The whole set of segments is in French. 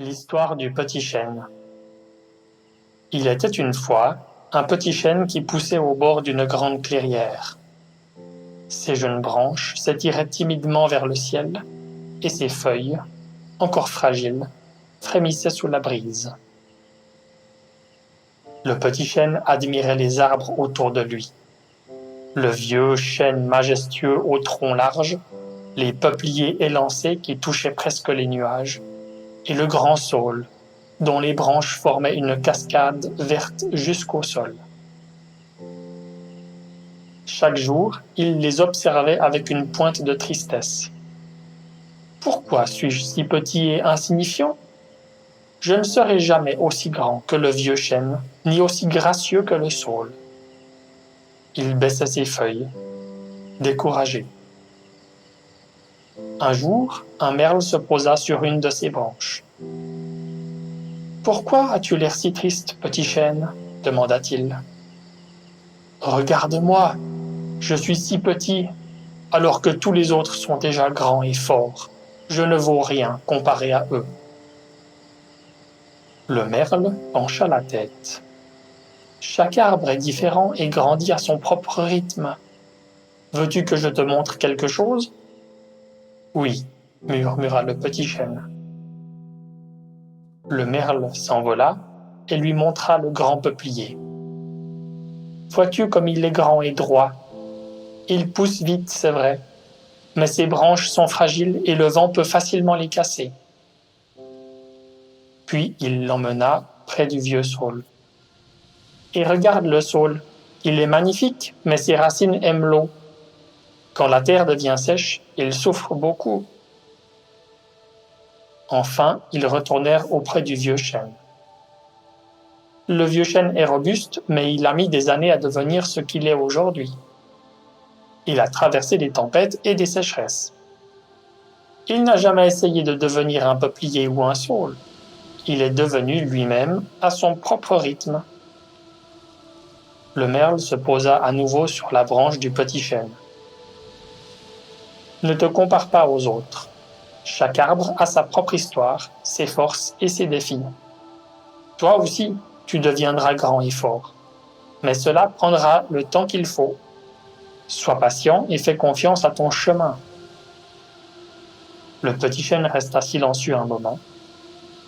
L'histoire du petit chêne. Il était une fois un petit chêne qui poussait au bord d'une grande clairière. Ses jeunes branches s'étiraient timidement vers le ciel, et ses feuilles, encore fragiles, frémissaient sous la brise. Le petit chêne admirait les arbres autour de lui. Le vieux chêne majestueux au tronc large, les peupliers élancés qui touchaient presque les nuages, et le grand saule, dont les branches formaient une cascade verte jusqu'au sol. Chaque jour, il les observait avec une pointe de tristesse. Pourquoi suis-je si petit et insignifiant? Je ne serai jamais aussi grand que le vieux chêne, ni aussi gracieux que le saule. Il baissait ses feuilles, découragé. Un jour, un merle se posa sur une de ses branches. « Pourquoi as-tu l'air si triste, petit chêne ?» demanda-t-il. « Regarde-moi, je suis si petit, alors que tous les autres sont déjà grands et forts. Je ne vaux rien comparé à eux. » Le merle pencha la tête. « Chaque arbre est différent et grandit à son propre rythme. Veux-tu que je te montre quelque chose ?»« Oui, » murmura le petit chêne. Le merle s'envola et lui montra le grand peuplier. « Vois-tu comme il est grand et droit? Il pousse vite, c'est vrai, mais ses branches sont fragiles et le vent peut facilement les casser. » Puis il l'emmena près du vieux saule. « Et regarde le saule, il est magnifique, mais ses racines aiment l'eau. Quand la terre devient sèche, il souffre beaucoup. » Enfin, ils retournèrent auprès du vieux chêne. Le vieux chêne est robuste, mais il a mis des années à devenir ce qu'il est aujourd'hui. Il a traversé des tempêtes et des sécheresses. Il n'a jamais essayé de devenir un peuplier ou un saule. Il est devenu lui-même à son propre rythme. Le merle se posa à nouveau sur la branche du petit chêne. Ne te compare pas aux autres. Chaque arbre a sa propre histoire, ses forces et ses défis. Toi aussi, tu deviendras grand et fort. Mais cela prendra le temps qu'il faut. Sois patient et fais confiance à ton chemin. Le petit chêne resta silencieux un moment,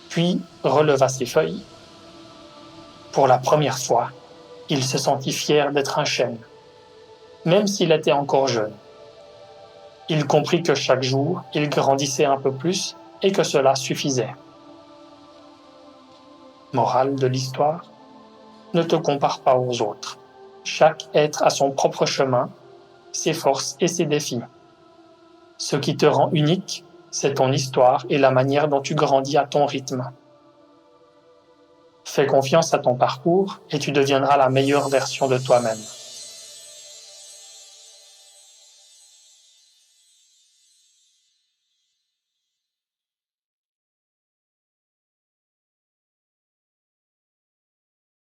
puis releva ses feuilles. Pour la première fois, il se sentit fier d'être un chêne, même s'il était encore jeune. Il comprit que chaque jour, il grandissait un peu plus et que cela suffisait. Morale de l'histoire: ne te compare pas aux autres. Chaque être a son propre chemin, ses forces et ses défis. Ce qui te rend unique, c'est ton histoire et la manière dont tu grandis à ton rythme. Fais confiance à ton parcours et tu deviendras la meilleure version de toi-même.